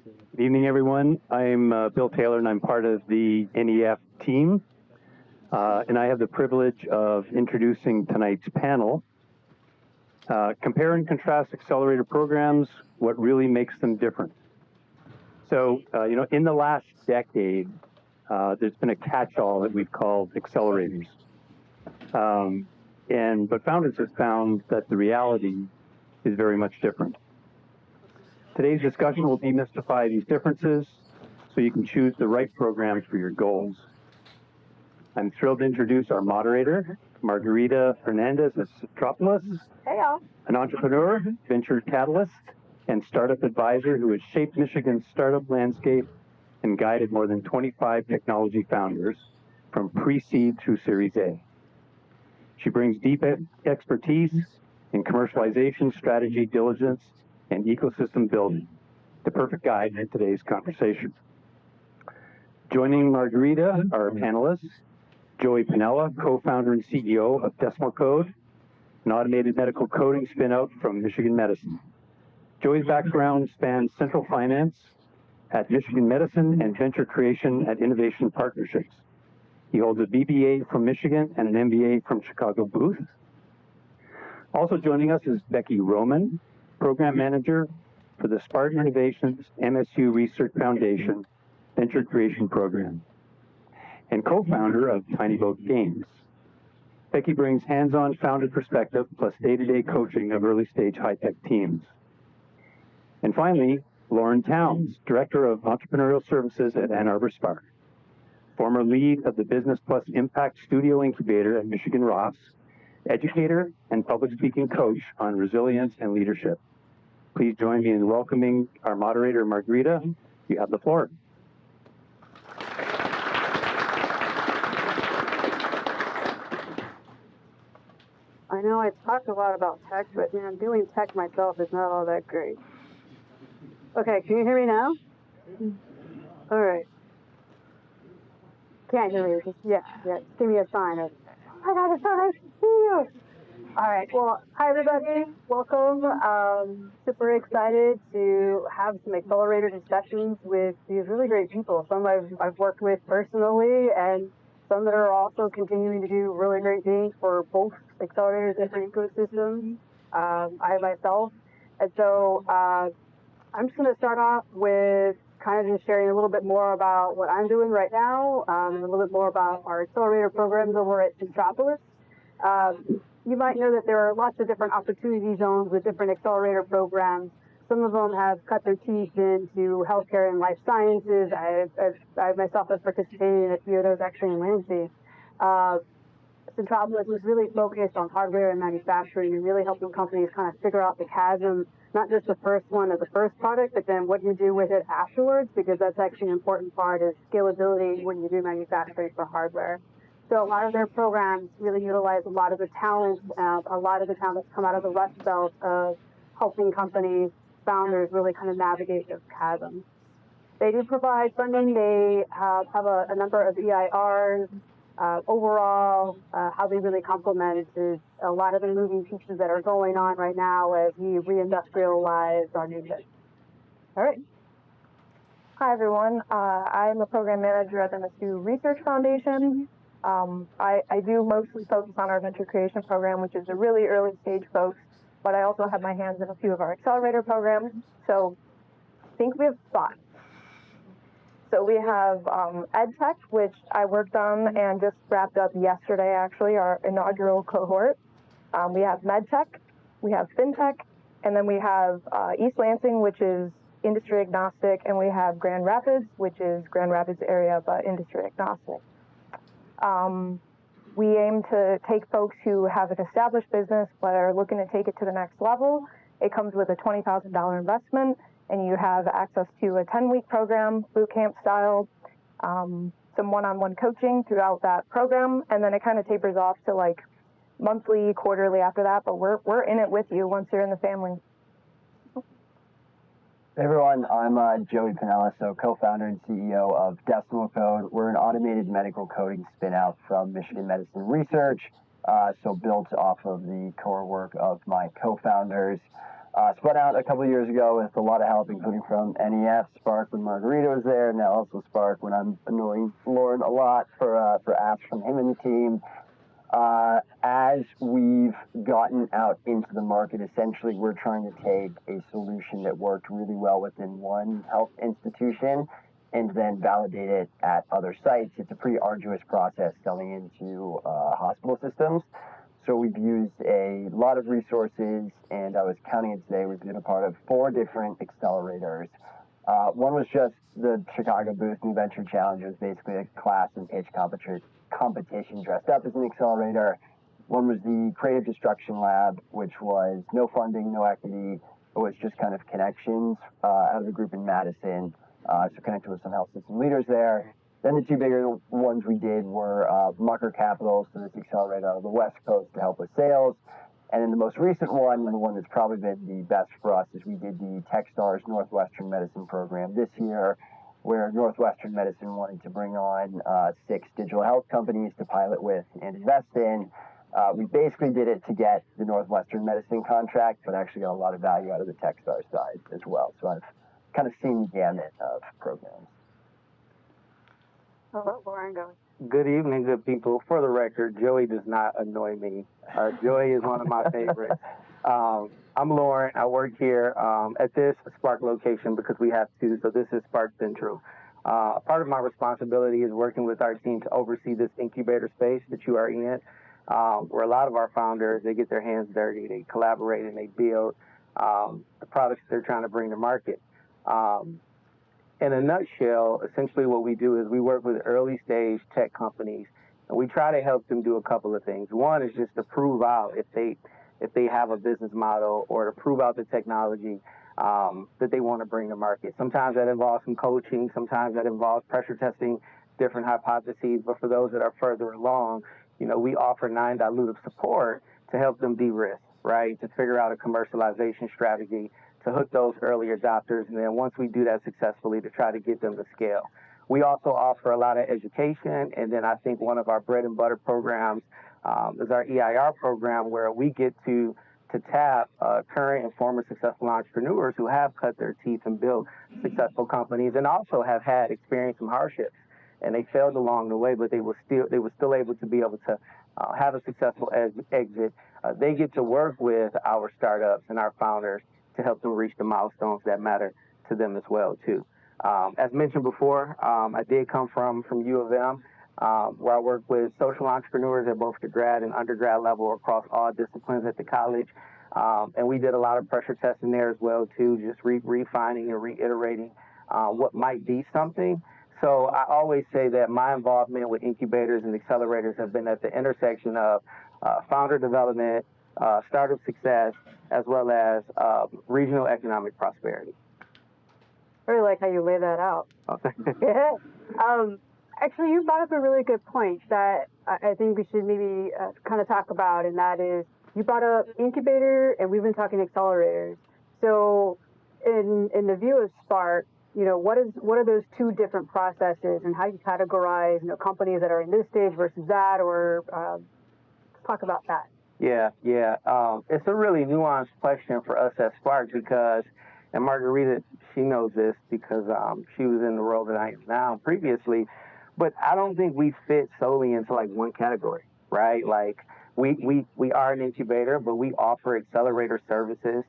Good evening, everyone. I'm Bill Taylor, and I'm part of the NEF team. And I have the privilege of introducing tonight's panel. Compare and contrast accelerator programs, what really makes them different. So, in the last decade, there's been a catch-all that we've called accelerators. But founders have found that the reality is very much different. Today's discussion will demystify these differences so you can choose the right programs for your goals. I'm thrilled to introduce our moderator, Margarita Hernandez-Estropoulos, an entrepreneur, venture catalyst, and startup advisor who has shaped Michigan's startup landscape and guided more than 25 technology founders from pre-seed through Series A. She brings deep expertise in commercialization, strategy, diligence, and ecosystem building, the perfect guide in today's conversation. Joining Margarita are panelists, Joey Pinella, co-founder and CEO of Decimal Code, an automated medical coding spin-out from Michigan Medicine. Joey's background spans central finance at Michigan Medicine and venture creation at Innovation Partnerships. He holds a BBA from Michigan and an MBA from Chicago Booth. Also joining us is Becky Roman, Program Manager for the Spartan Innovations MSU Research Foundation Venture Creation Program, and co-founder of Tiny Boat Games. Becky brings hands-on founder perspective plus day-to-day coaching of early-stage high-tech teams. And finally, Lauren Towns, Director of Entrepreneurial Services at Ann Arbor Spark, former lead of the Business Plus Impact Studio Incubator at Michigan Ross, educator and public speaking coach on resilience and leadership. Please join me in welcoming our moderator, Margarita. You have the floor. I know I talked a lot about tech, but doing tech myself is not all that great. Okay, can you hear me now? All right. Can't hear me. Just give me a sign of, I got a sign, I see you. All right, well, hi everybody, welcome. Super excited to have some accelerator discussions with these really great people. Some I've worked with personally, and some that are also continuing to do really great things for both accelerators and different ecosystems. I myself, and so I'm just going to start off with kind of just sharing a little bit more about what I'm doing right now, and a little bit more about our accelerator programs over at Centropolis. You might know that there are lots of different opportunity zones with different accelerator programs. Some of them have cut their teeth into healthcare and life sciences. I myself have participated in a few of those actually in Lansing. Centropolis was really focused on hardware and manufacturing and really helping companies kind of figure out the chasm, not just the first one of the first product, but then what you do with it afterwards, because that's actually an important part of scalability when you do manufacturing for hardware. So a lot of their programs really utilize a lot of the talent that's come out of the Rust Belt of helping companies, founders really kind of navigate those chasms. They do provide funding. They have a number of EIRs. Overall, how they really complement is a lot of the moving pieces that are going on right now as we reindustrialize our nation. All right. Hi, everyone. I'm a program manager at the MSU Research Foundation. I do mostly focus on our venture creation program, which is a really early stage folks, but I also have my hands in a few of our accelerator programs. So I think we have 5. So we have EdTech, which I worked on and just wrapped up yesterday, actually, our inaugural cohort. We have MedTech, we have FinTech, and then we have East Lansing, which is industry agnostic, and we have Grand Rapids, which is Grand Rapids area, but industry agnostic. We aim to take folks who have an established business but are looking to take it to the next level. It comes with a $20,000 investment, and you have access to a 10-week program, boot camp style, some one-on-one coaching throughout that program, and then it kind of tapers off to like monthly, quarterly after that, but we're in it with you once you're in the family. Hey everyone, I'm Joey Pinella, so co-founder and CEO of Decimal Code. We're an automated medical coding spin-out from Michigan Medicine Research, so built off of the core work of my co-founders. Spun out a couple of years ago with a lot of help, including from NEF, Spark when Margarita was there, now also Spark when I'm annoying Lauren a lot for apps from him and the team. As we've gotten out into the market, essentially we're trying to take a solution that worked really well within one health institution and then validate it at other sites. It's a pretty arduous process selling into hospital systems. So we've used a lot of resources, and I was counting it today. We've been a part of 4 different accelerators. One was just the Chicago Booth New Venture Challenge. It was basically a class and pitch competition dressed up as an accelerator. One was the Creative Destruction Lab, which was no funding, no equity. It was just kind of connections out of a group in Madison. So connected with some health system leaders there. Then the 2 bigger ones we did were Mucker Capital, so this accelerator out of the West Coast to help with sales. And then the most recent one, and the one that's probably been the best for us, is we did the Techstars Northwestern Medicine program this year, where Northwestern Medicine wanted to bring on 6 digital health companies to pilot with and invest in. We basically did it to get the Northwestern Medicine contract, but actually got a lot of value out of the Techstars side as well. So I've kind of seen the gamut of programs. I'll let Lauren go. Good evening, good people. For the record, Joey does not annoy me. Joey is one of my favorites. I'm Lauren. I work here at this Spark location because we have 2, so this is Spark Central. Part of my responsibility is working with our team to oversee this incubator space that you are in, where a lot of our founders, they get their hands dirty, they collaborate, and they build the products they're trying to bring to market. In a nutshell, essentially what we do is we work with early stage tech companies, and we try to help them do a couple of things. One is just to prove out if they have a business model, or to prove out the technology that they want to bring to market. Sometimes that involves some coaching, sometimes that involves pressure testing different hypotheses, but for those that are further along, we offer non-dilutive support to help them de-risk, right? To figure out a commercialization strategy, to hook those early adopters, and then once we do that successfully, to try to get them to scale. We also offer a lot of education, and then I think one of our bread and butter programs is our EIR program, where we get to tap current and former successful entrepreneurs who have cut their teeth and built successful companies, and also have had experienced some hardships, and they failed along the way, but they were still able to be able to have a successful exit. They get to work with our startups and our founders to help them reach the milestones that matter to them as well, too. As mentioned before, I did come from U of M, where I work with social entrepreneurs at both the grad and undergrad level across all disciplines at the college. And we did a lot of pressure testing there as well, too, just refining and reiterating what might be something. So I always say that my involvement with incubators and accelerators have been at the intersection of founder development, startup success, as well as regional economic prosperity. I really like how you lay that out. Okay. Actually, you brought up a really good point that I think we should maybe kind of talk about, and that is, you brought up incubator, and we've been talking accelerators. So in the view of Spark, what are those 2 different processes, and how you categorize companies that are in this stage versus that, or talk about that. Yeah. It's a really nuanced question for us at Spark because, and Margarita, she knows this because she was in the role that I am now previously, but I don't think we fit solely into like one category, right? Like we are an incubator, but we offer accelerator services.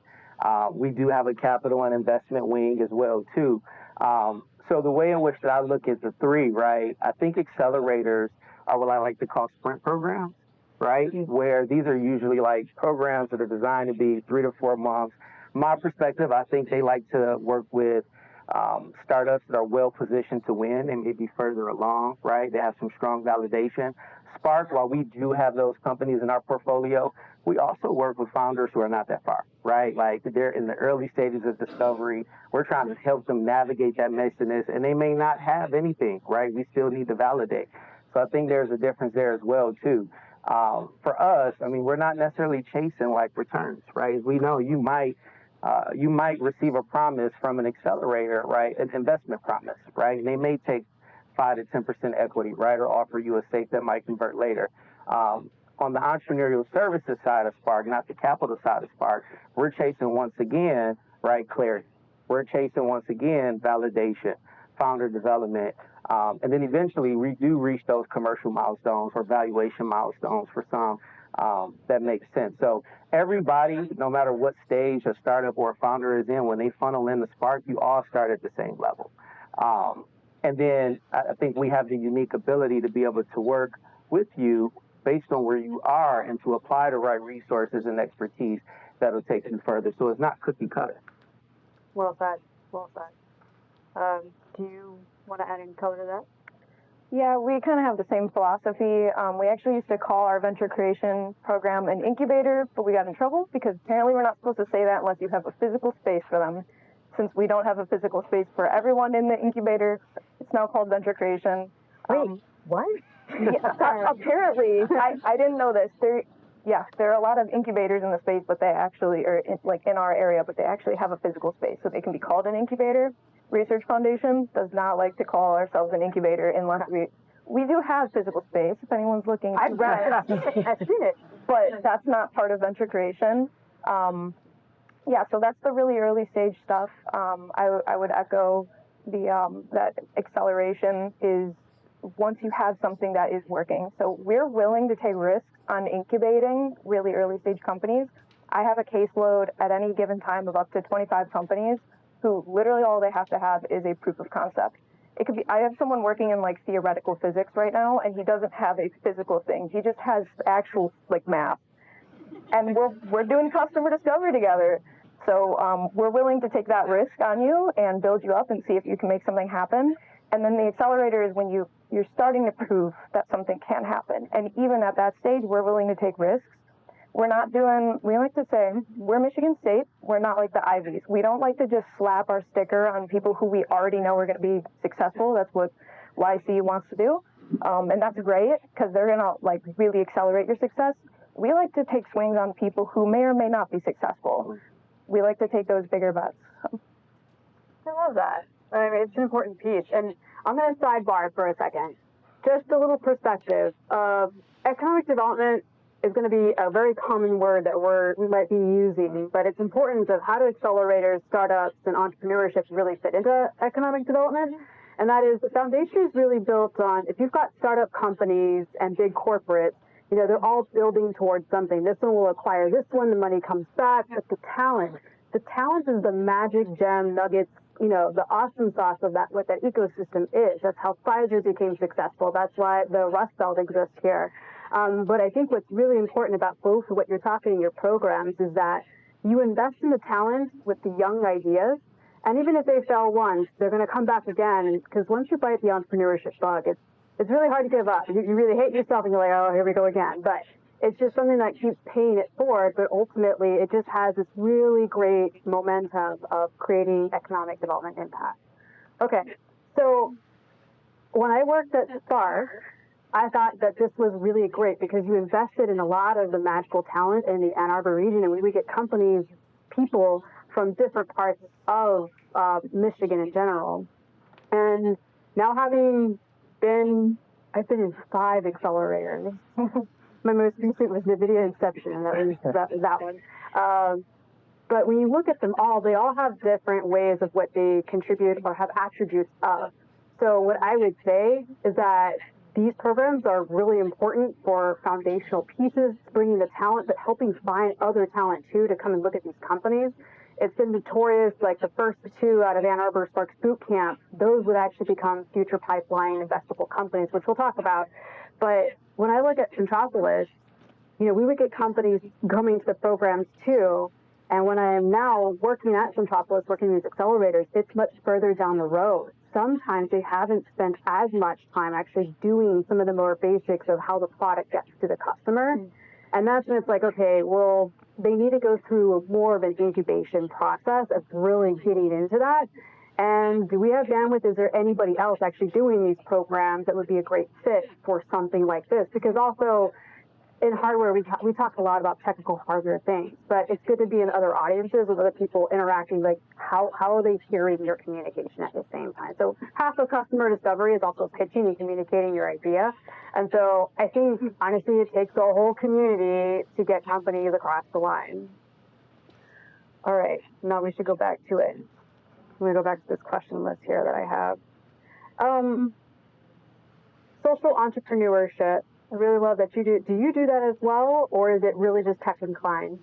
We do have a capital and investment wing as well, too. So the way in which that I look at the 3, right, I think accelerators are what I like to call sprint programs, right? Where these are usually like programs that are designed to be 3 to 4 months. My perspective, I think they like to work with startups that are well positioned to win and maybe further along, right? They have some strong validation. Spark, while we do have those companies in our portfolio, we also work with founders who are not that far, right? Like they're in the early stages of discovery. We're trying to help them navigate that messiness, and they may not have anything, right? We still need to validate. So I think there's a difference there as well, too. For us, I mean, we're not necessarily chasing like returns, right? As we know, you might receive a promise from an accelerator, right? An investment promise, right? And they may take 5 to 10% equity, right? Or offer you a safe that might convert later. On the entrepreneurial services side of Spark, not the capital side of Spark, we're chasing once again, right, clarity. We're chasing once again validation, founder development, and then eventually we do reach those commercial milestones or valuation milestones for some that makes sense. So everybody, no matter what stage a startup or a founder is in, when they funnel in the Spark, you all start at the same level. And then I think we have the unique ability to be able to work with you based on where you are and to apply the right resources and expertise that'll take you further. So it's not cookie cutter. Well said. Well said. Do you want to add any color to that? Yeah, we kind of have the same philosophy. We actually used to call our venture creation program an incubator, but we got in trouble because apparently we're not supposed to say that unless you have a physical space for them. Since we don't have a physical space for everyone in the incubator, it's now called venture creation. Wait, what? Yeah, apparently, I didn't know this. There are a lot of incubators in the space, but they actually are in our area, but they actually have a physical space, so they can be called an incubator. Research Foundation does not like to call ourselves an incubator unless we do have physical space if anyone's looking. I've read it. I've seen it. But that's not part of venture creation. So that's the really early stage stuff. I would echo that acceleration is once you have something that is working. So we're willing to take risks on incubating really early stage companies. I have a caseload at any given time of up to 25 companies who literally all they have to have is a proof of concept. It could be, I have someone working in like theoretical physics right now, and he doesn't have a physical thing. He just has actual like math. And we're doing customer discovery together. So we're willing to take that risk on you and build you up and see if you can make something happen. And then the accelerator is when you're starting to prove that something can happen. And even at that stage, we're willing to take risks. We like to say, we're Michigan State. We're not like the Ivies. We don't like to just slap our sticker on people who we already know are going to be successful. That's what YC wants to do. And that's great because they're going to like really accelerate your success. We like to take swings on people who may or may not be successful. We like to take those bigger bets. I love that. I mean, it's an important piece. And I'm going to sidebar for a second. Just a little perspective. Economic development is going to be a very common word that we might be using, but it's important of how do accelerators, startups, and entrepreneurship really fit into economic development. And that is, the foundation is really built on, if you've got startup companies and big corporates, they're all building towards something. This one will acquire this one, the money comes back, but the talent is the magic gem nuggets, the awesome sauce of that, what that ecosystem is. That's how Pfizer became successful. That's why the Rust Belt exists here. But I think what's really important about both of what you're talking in your programs is that you invest in the talent with the young ideas, and even if they fail once, they're going to come back again, because once you bite the entrepreneurship bug, it's really hard to give up. You really hate yourself, and you're like, oh, here we go again. But it's just something that keeps paying it forward, but ultimately it just has this really great momentum of creating economic development impact. Okay, so when I worked at Spark, I thought that this was really great because you invested in a lot of the magical talent in the Ann Arbor region, and we would get companies, people from different parts of Michigan in general. And now I've been in 5 accelerators. My most recent was NVIDIA Inception, and that was that one. But when you look at them all, they all have different ways of what they contribute or have attributes of. So what I would say is that these programs are really important for foundational pieces, bringing the talent, but helping find other talent too to come and look at these companies. It's been notorious, like the first 2 out of Ann Arbor Sparks Boot Camp, those would actually become future pipeline investable companies, which we'll talk about. But when I look at Centropolis, we would get companies coming to the programs too. And when I am now working at Centropolis, working these accelerators, it's much further down the road. Sometimes they haven't spent as much time actually doing some of the more basics of how the product gets to the customer. And that's when it's like, okay, well, they need to go through more of an incubation process of really getting into that. And do we have bandwidth? Is there anybody else actually doing these programs that would be a great fit for something like this? Because also, in hardware, we talk a lot about technical hardware things, but it's good to be in other audiences with other people interacting. Like how are they hearing your communication at the same time? So half of customer discovery is also pitching and communicating your idea. And so I think honestly, it takes a whole community to get companies across the line. All right, now we should go back to it. Let me go back to this question list here that I have. Social entrepreneurship. I really love that you do. Do you do that as well, or is it really just tech inclined?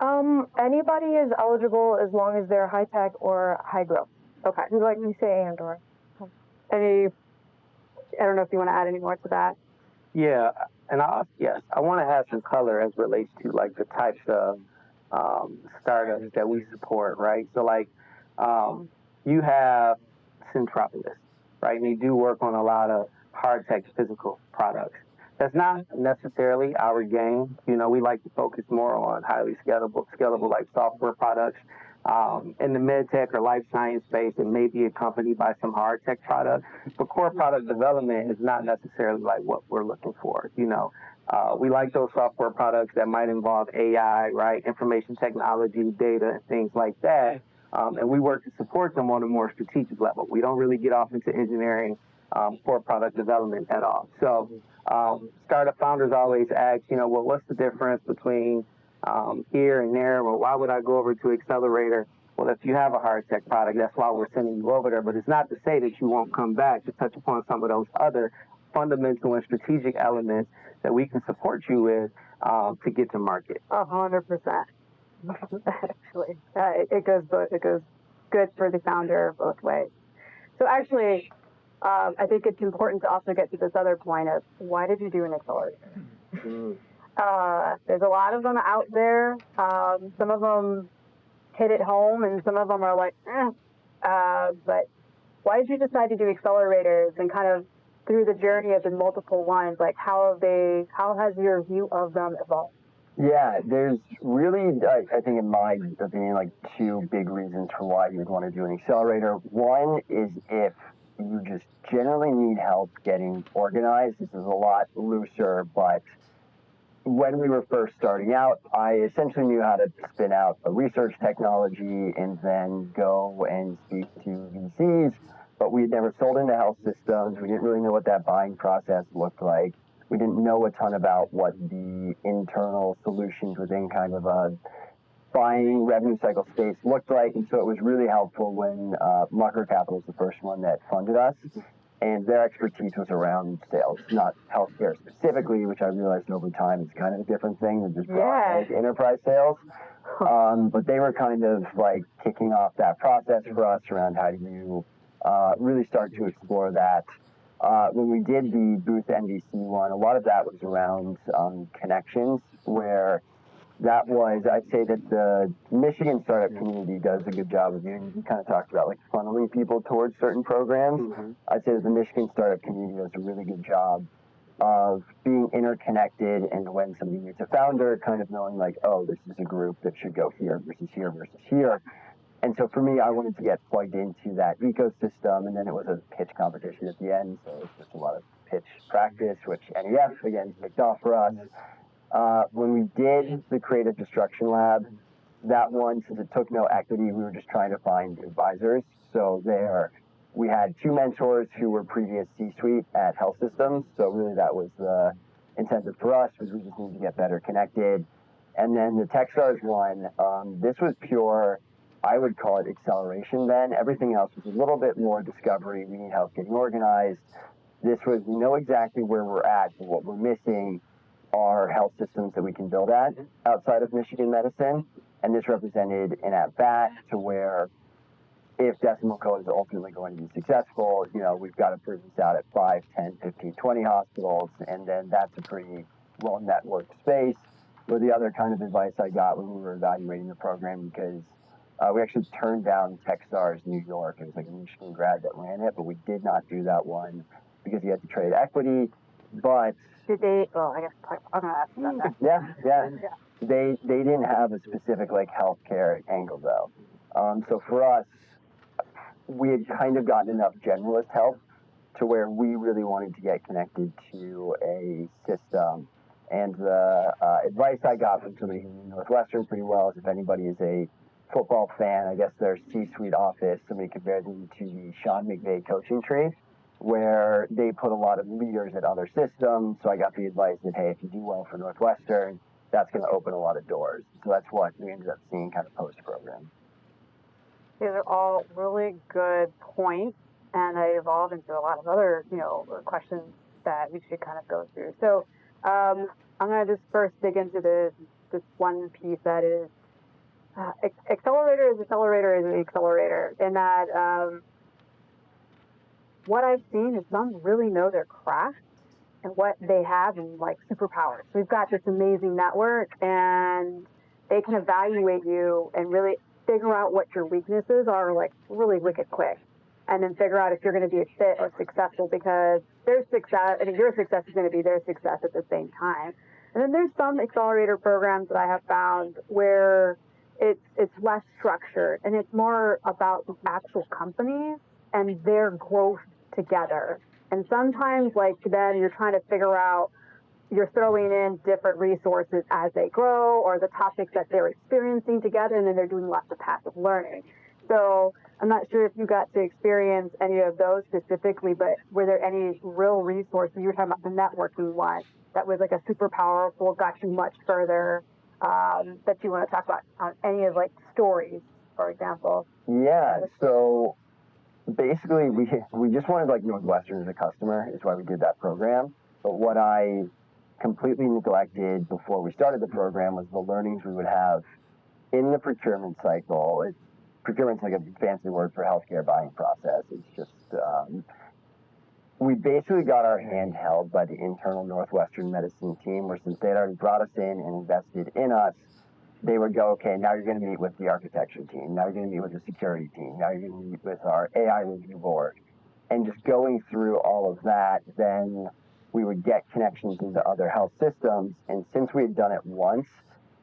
Anybody is eligible as long as they're high tech or high growth. Okay. Like you say, and/or. Any? I don't know if you want to add any more to that. Yeah, and I want to have some color as relates to like the types of startups that we support, right? So like you have Centropolis, right? And they do work on a lot of hard tech physical products. That's not necessarily our game. You know, we like to focus more on highly scalable like software products. In the med tech or life science space, it may be accompanied by some hard tech product, but core product development is not necessarily like what we're looking for. You know, we like those software products that might involve AI, right? Information technology, data, and things like that. And we work to support them on a more strategic level. We don't really get off into engineering core product development at all. So startup founders always ask, you know, well, what's the difference between here and there? Well, why would I go over to Accelerator? Well, if you have a hard tech product, that's why we're sending you over there. But it's not to say that you won't come back to touch upon some of those other fundamental and strategic elements that we can support you with to get to market. 100%. Actually, it goes good for the founder both ways. So actually, I think it's important to also get to this other point of why did you do an accelerator? There's a lot of them out there. Some of them hit it home, and some of them are like, but why did you decide to do accelerators and kind of through the journey of the multiple ones, like how has your view of them evolved? Yeah, there's really, I think in my opinion, like two big reasons for why you would want to do an accelerator. One is if you just generally need help getting organized. This is a lot looser, but when we were first starting out, I essentially knew how to spin out a research technology and then go and speak to VCs, but we had never sold into health systems. We didn't really know what that buying process looked like. We didn't know a ton about what the internal solutions within kind of a buying revenue cycle space looked like. And so it was really helpful when Mucker Capital was the first one that funded us. And their expertise was around sales, not healthcare specifically, which I realized over time is kind of a different thing than just broad enterprise sales. But they were kind of like kicking off that process for us around how do you really start to explore that. When we did the Booth NDC one, a lot of that was around connections, where that was, I'd say that the Michigan startup community does a good job of doing, you kind of talked about like funneling people towards certain programs. Mm-hmm. I'd say that the Michigan startup community does a really good job of being interconnected, and when somebody meets a founder, kind of knowing like, oh, this is a group that should go here versus here versus here. And so for me, I wanted to get plugged into that ecosystem, and then it was a pitch competition at the end, so it was just a lot of pitch practice, which NEF, again, kicked off for us. When we did the Creative Destruction Lab, that one, since it took no equity, we were just trying to find advisors. So there, we had two mentors who were previous C-suite at health systems. So really that was the incentive for us, was we just need to get better connected. And then the Techstars one, this was pure, I would call it acceleration then. Everything else was a little bit more discovery. We need help getting organized. This was, we know exactly where we're at, but what we're missing are health systems that we can build at outside of Michigan medicine. And this represented an at-bat to where if Decimal Code is ultimately going to be successful, you know, we've got to prove this out at 5, 10, 15, 20 hospitals, and then that's a pretty well-networked space. Where the other kind of advice I got when we were evaluating the program, because we actually turned down Techstars New York. It was like a Michigan grad that ran it, but we did not do that one because he had to trade equity. But did they? Well, I guess I'm gonna ask about that. Yeah. They didn't have a specific like healthcare angle though. So for us, we had kind of gotten enough generalist help to where we really wanted to get connected to a system And the advice I got from somebody who knew Northwestern pretty well is if anybody is a football fan, I guess their C-suite office, somebody compared them to the Sean McVay coaching tree, where they put a lot of leaders at other systems. So I got the advice that, hey, if you do well for Northwestern, that's going to open a lot of doors. So that's what we ended up seeing kind of post-program. These are all really good points, and they evolve into a lot of other, questions that we should kind of go through. So I'm going to just first dig into this one piece that is accelerator is an accelerator, in that what I've seen is some really know their craft and what they have in like superpowers. We've got this amazing network, and they can evaluate you and really figure out what your weaknesses are, like really wicked quick, and then figure out if you're going to be a fit or successful, because their success, your success is going to be their success at the same time. And then there's some accelerator programs that I have found where it's less structured and it's more about the actual companies and their growth together. And sometimes, like, then you're trying to figure out, you're throwing in different resources as they grow or the topics that they're experiencing together, and then they're doing lots of passive learning. So I'm not sure if you got to experience any of those specifically, but were there any real resources? You were talking about the networking one that was like a super powerful, got you much further, that you want to talk about on any of like stories, for example? Yeah, so basically we just wanted like Northwestern as a customer is why we did that program. But what I completely neglected before we started the program was the learnings we would have in the procurement cycle. Procurement's like a fancy word for healthcare buying process. It's just we basically got our hand held by the internal Northwestern medicine team, where since they'd already brought us in and invested in us, they would go, okay, now you're going to meet with the architecture team. Now you're going to meet with the security team. Now you're going to meet with our AI review board. And just going through all of that, then we would get connections into other health systems. And since we had done it once,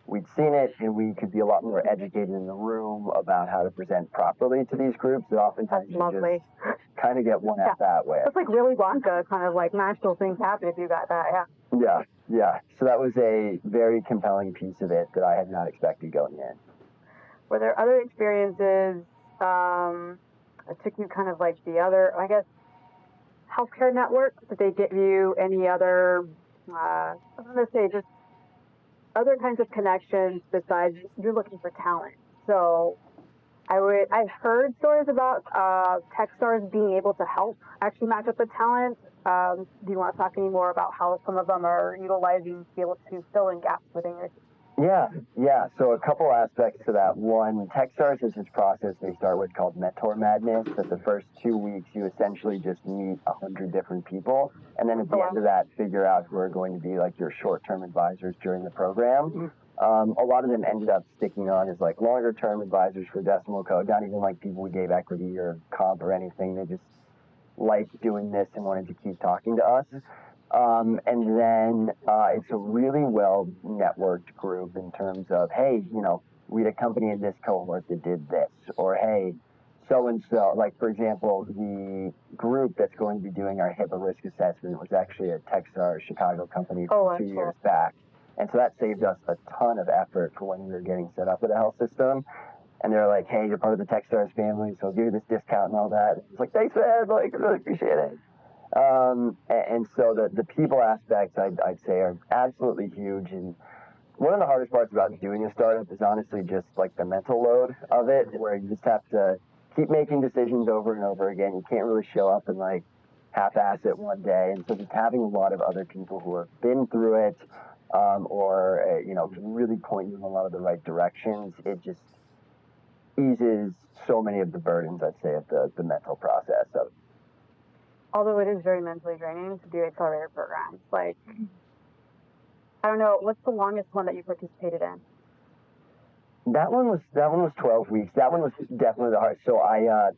we'd seen it, and we could be a lot more educated in the room about how to present properly to these groups. That oftentimes you just kind of get one at that way. It's like Willy Wonka, kind of like magical things happen if you got that, Yeah. So that was a very compelling piece of it that I had not expected going in. Were there other experiences that took you kind of like the other, I guess, healthcare networks? Did they give you any other, I'm going to say just other kinds of connections besides you're looking for talent? So I've heard stories about Techstars being able to help actually match up the talent. Do you want to talk any more about how some of them are utilizing to be able to fill in gaps within your team? Yeah. So a couple aspects to that. One, Techstars is this process they start with called Mentor Madness. That the first 2 weeks you essentially just meet 100 different people, and then at the end of that, figure out who are going to be like your short-term advisors during the program. A lot of them ended up sticking on as like longer-term advisors for Decimal Code. Not even like people we gave equity or comp or anything. They just liked doing this and wanted to keep talking to us. And then it's a really well networked group in terms of, hey, we had a company in this cohort that did this, or hey, so-and-so, like for example, the group that's going to be doing our HIPAA risk assessment was actually a Techstars Chicago company 2 years back. And so that saved us a ton of effort for when we were getting set up with a health system. And they're like, hey, you're part of the Techstars family, so I'll give you this discount and all that. It's like, thanks, man. Like, I really appreciate it. And so the people aspects, I'd say, are absolutely huge. And one of the hardest parts about doing a startup is honestly just like the mental load of it, where you just have to keep making decisions over and over again. You can't really show up and like half-ass it one day. And so just having a lot of other people who have been through it, or can really point you in a lot of the right directions, it just eases so many of the burdens, I'd say, of the mental process of. Although it is very mentally draining to do accelerator programs. Like, I don't know, what's the longest one that you participated in? That one was 12 weeks. That one was definitely the hardest. So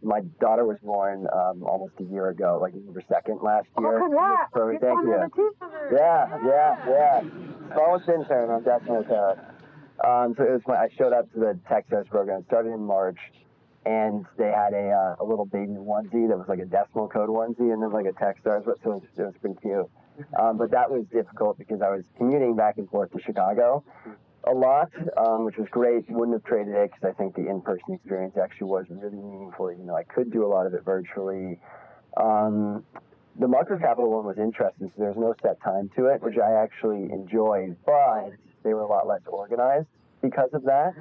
my daughter was born almost a year ago, like November 2nd last year. Oh, congrats! Thank you. Yeah. Smallest intern on Decimal Code. So it was I showed up to the Techstars program. It started in March, and they had a little baby onesie that was like a Decimal Code onesie, and then like a Techstars. So it was pretty cute. But that was difficult because I was commuting back and forth to Chicago a lot, which was great. Wouldn't have traded it because I think the in-person experience actually was really meaningful. You know, I could do a lot of it virtually. Um, the micro capital one was interesting, so there's no set time to it, which I actually enjoyed, but they were a lot less organized because of that.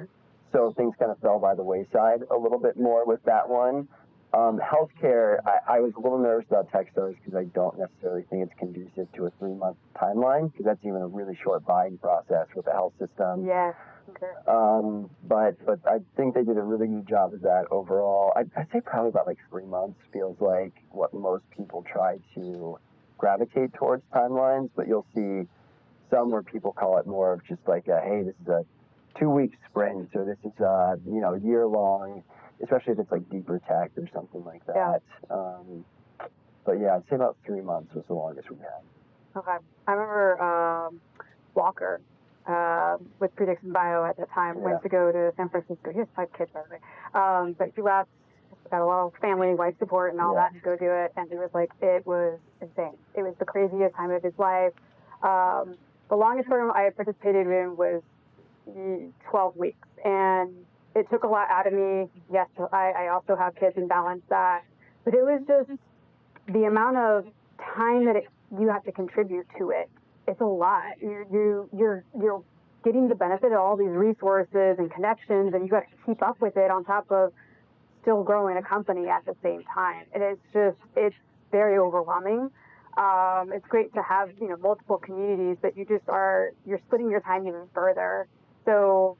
So things kind of fell by the wayside a little bit more with that one. Healthcare, I was a little nervous about Techstars because I don't necessarily think it's conducive to a 3-month timeline because that's even a really short buying process with the health system. Yeah. Okay. But I think they did a really good job of that overall. I'd say probably about like 3 months feels like what most people try to gravitate towards timelines, but you'll see some where people call it more of just like a, hey, this is a 2-week sprint, or this is a year long, especially if it's like deeper tech or something like that. Yeah. But yeah, I'd say about 3 months was the longest we had. Okay. I remember Walker with Prediction Bio at that time went to go to San Francisco. He has 5 kids, by the way. But he left, got a lot of family, wife support, and all that to go do it. And it was like, it was insane. It was the craziest time of his life. The longest program I participated in was 12 weeks. And it took a lot out of me. Yes, I also have kids and balance that. But it was just the amount of time that you have to contribute to it. It's a lot. You're getting the benefit of all these resources and connections, and you got to keep up with it on top of still growing a company at the same time. And it's very overwhelming. It's great to have multiple communities, but you're splitting your time even further. So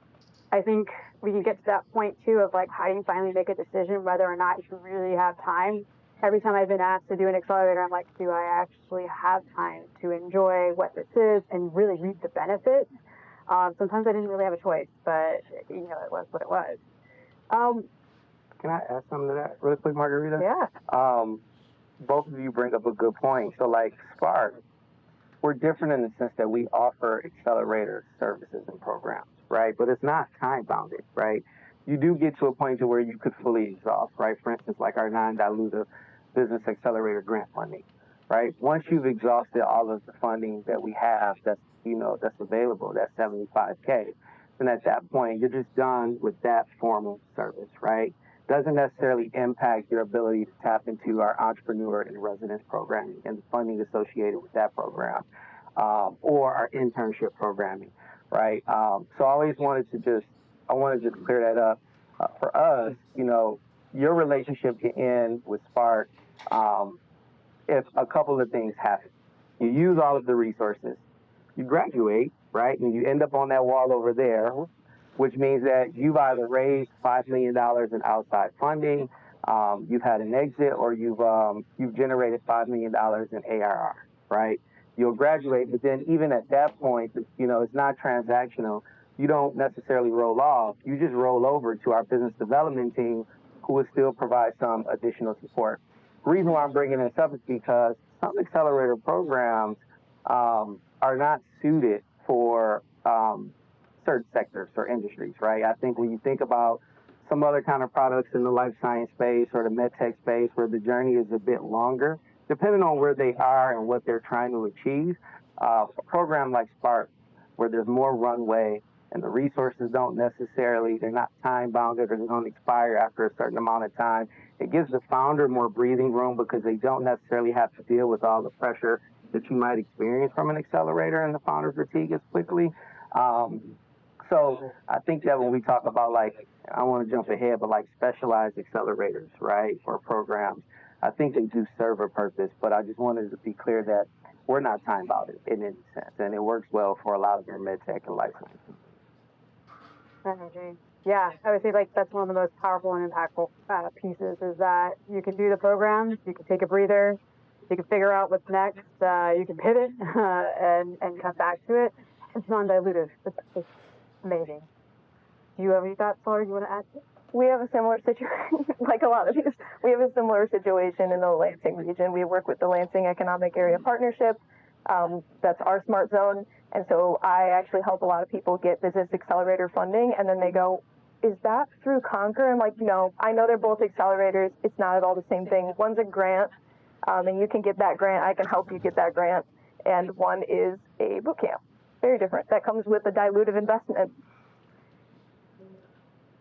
I think we can get to that point too of like, how do you finally make a decision whether or not you really have time? Every time I've been asked to do an accelerator, I'm like, do I actually have time to enjoy what this is and really reap the benefits? Sometimes I didn't really have a choice, but it was what it was. Can I add something to that really quick, Margarita? Yeah. Both of you bring up a good point. So like Spark, we're different in the sense that we offer accelerator services and programs, right? But it's not time bounded, right? You do get to a point to where you could fully exhaust, right? For instance, like our non-dilutive business accelerator grant funding, right? Once you've exhausted all of the funding that we have that's available, that's 75K, then at that point you're just done with that form of service, right? Doesn't necessarily impact your ability to tap into our entrepreneur in residence programming and the funding associated with that program, or our internship programming, right? So I always wanted to just clear that up. For us, your relationship can end with Spark if a couple of things happen. You use all of the resources, you graduate, right, and you end up on that wall over there, which means that you've either raised $5 million in outside funding, you've had an exit, or you've generated $5 million in ARR, right? You'll graduate, but then even at that point, it's not transactional. You don't necessarily roll off. You just roll over to our business development team, who will still provide some additional support. The reason why I'm bringing this up is because some accelerator programs are not suited for certain sectors or industries, right? I think when you think about some other kind of products in the life science space or the med tech space where the journey is a bit longer, depending on where they are and what they're trying to achieve, a program like Spark, where there's more runway and the resources they're not time bounded or they don't expire after a certain amount of time. It gives the founder more breathing room because they don't necessarily have to deal with all the pressure that you might experience from an accelerator and the founder fatigue as quickly. So I think that when we talk about I want to jump ahead, but like specialized accelerators, right, or programs, I think they do serve a purpose, but I just wanted to be clear that we're not time bounded in any sense, and it works well for a lot of our med tech and life sciences. Yeah, I would say that's one of the most powerful and impactful pieces is that you can do the programs, you can take a breather, you can figure out what's next, you can pivot and come back to it. It's non-dilutive. It's amazing. Do you have any thoughts, Laura, you want to add? We have a similar situation, like a lot of these. We have a similar situation in the Lansing region. We work with the Lansing Economic Area Partnership. That's our smart zone. And so I actually help a lot of people get business accelerator funding. And then they go, is that through Conquer? I'm like, no, I know they're both accelerators. It's not at all the same thing. One's a grant, and you can get that grant. I can help you get that grant. and one is a boot camp. Very different. That comes with a dilutive investment.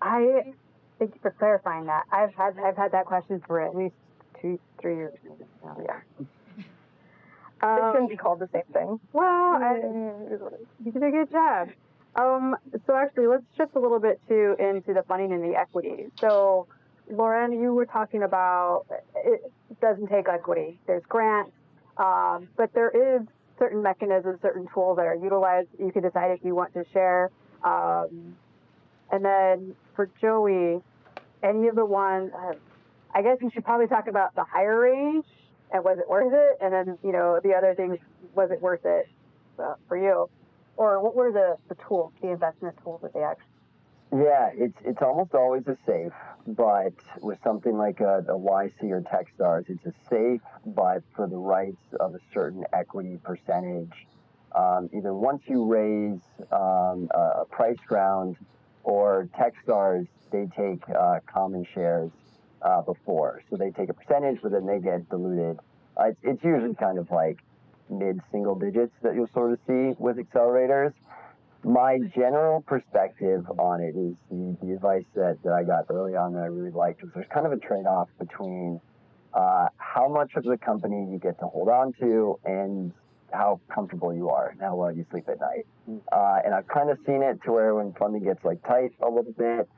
I thank you for clarifying that. I've had that question for at least 2-3 years now. Yeah. It shouldn't be called the same thing. Well, you did a good job. So actually, let's shift a little bit into the funding and the equity. So, Lauren, you were talking about it doesn't take equity. There's grants, but there is certain mechanisms, certain tools that are utilized. You can decide if you want to share. And then for Joey, any of the ones, I guess you should probably talk about the higher range and was it worth it? And then, the other things, was it worth it for you? Or what were the tools, the investment tools that they actually? Yeah, it's almost always a safe, but with something like a YC or Techstars, it's a safe, but for the rights of a certain equity percentage. Either once you raise a price round, or Techstars, they take common shares before. So they take a percentage, but then they get diluted. It's usually kind of like mid-single digits that you'll sort of see with accelerators. My general perspective on it is the advice that I got early on that I really liked was there's kind of a trade-off between how much of the company you get to hold on to and how comfortable you are and how well you sleep at night. And I've kind of seen it to where when funding gets like tight a little bit,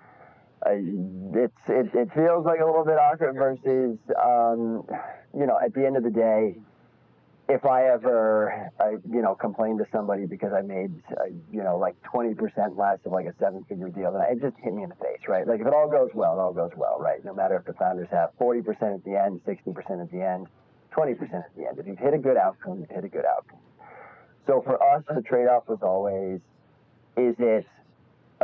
it feels like a little bit awkward versus, at the end of the day, if I ever, complained to somebody because I made, like 20% less of like a 7-figure deal, then it just hit me in the face, right? Like if it all goes well, it all goes well, right? No matter if the founders have 40% at the end, 60% at the end, 20% at the end. If you've hit a good outcome, you've hit a good outcome. So for us, the trade-off was always, is it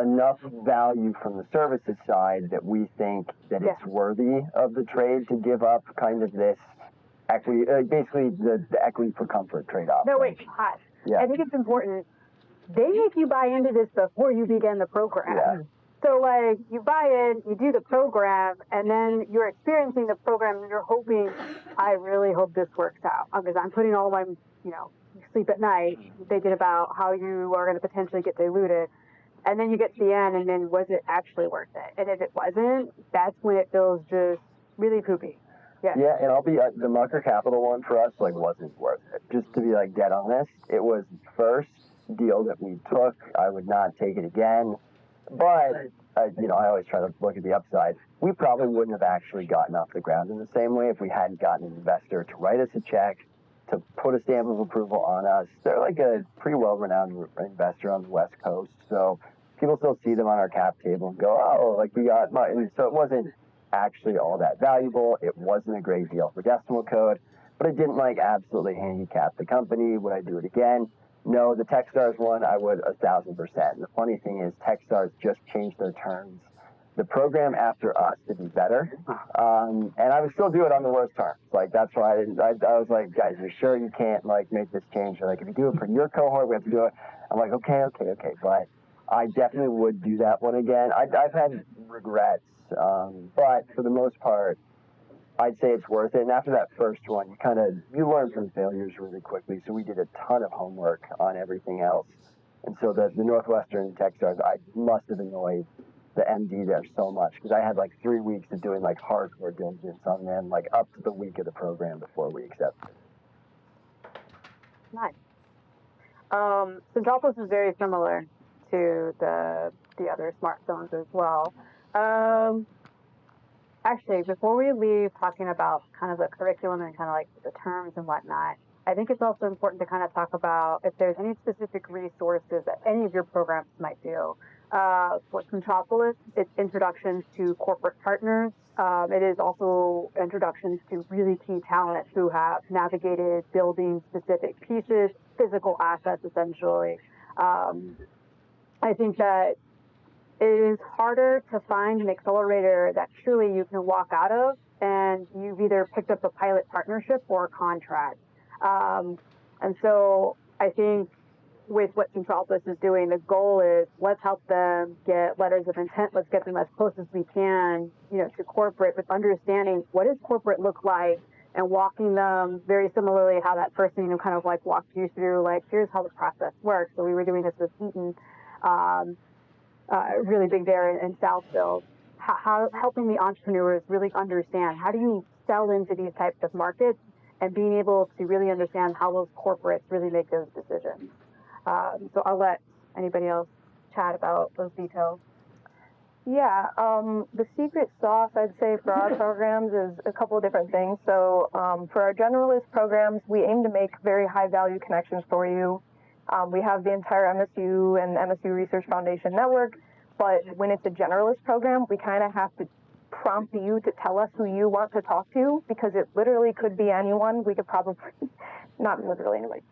enough value from the services side that we think that it's worthy of the trade to give up kind of this equity, basically the equity for comfort trade-off. No, wait, hot. Yeah. I think it's important. They make you buy into this before you begin the program. Yeah. So, like, you buy in, you do the program, and then you're experiencing the program, and you're hoping, I really hope this works out. Because I'm putting all my, sleep at night, thinking about how you are going to potentially get diluted. And then you get to the end, and then was it actually worth it? And if it wasn't, that's when it feels just really poopy. Yeah, and I'll be the Mucker Capital one for us wasn't worth it. Just to be dead honest, it was the first deal that we took. I would not take it again, but I always try to look at the upside. We probably wouldn't have actually gotten off the ground in the same way if we hadn't gotten an investor to write us a check, to put a stamp of approval on us. They're like a pretty well-renowned investor on the West Coast, so people still see them on our cap table and go, oh, we got money. So it wasn't actually all that valuable. It wasn't a great deal for decimal code, but it didn't absolutely handicap the company. Would I do it again? No. The Techstars one, I would 1,000%. The funny thing is Techstars just changed their terms. The program after us to be better, and I would still do it on the worst terms. That's why I was like, guys, you're sure you can't make this change? They're like, if you do it for your cohort, we have to do it. I'm like, okay, but I definitely would do that one again. I've had regrets. But for the most part, I'd say it's worth it. And after that first one, you learn from failures really quickly. So we did a ton of homework on everything else. And so the Northwestern Techstars, I must have annoyed the MD there so much because I had 3 weeks of doing hardcore diligence on them, up to the week of the program before we accepted. Nice. Centropolis is very similar to the other smartphones as well. Actually, before we leave talking about kind of the curriculum and kind of the terms and whatnot, I think it's also important to kind of talk about if there's any specific resources that any of your programs might do. For Centropolis, it's introductions to corporate partners. It is also introductions to really key talent who have navigated building specific pieces, physical assets, essentially. I think that it is harder to find an accelerator that truly you can walk out of and you've either picked up a pilot partnership or a contract. And so I think with what Centropolis is doing, the goal is let's help them get letters of intent. Let's get them as close as we can, to corporate, but understanding what does corporate look like and walking them very similarly how that first meeting kind of like walked you through, like, here's how the process works. So we were doing this with Eaton, really big there in Southfield, how helping the entrepreneurs really understand how do you sell into these types of markets and being able to really understand how those corporates really make those decisions. So I'll let anybody else chat about those details. Yeah, the secret sauce, I'd say, for our programs is a couple of different things. So for our generalist programs, we aim to make very high-value connections for you. We have the entire MSU and MSU Research Foundation network, but when it's a generalist program, we kind of have to prompt you to tell us who you want to talk to, because it literally could be anyone. We could probably, not literally anybody,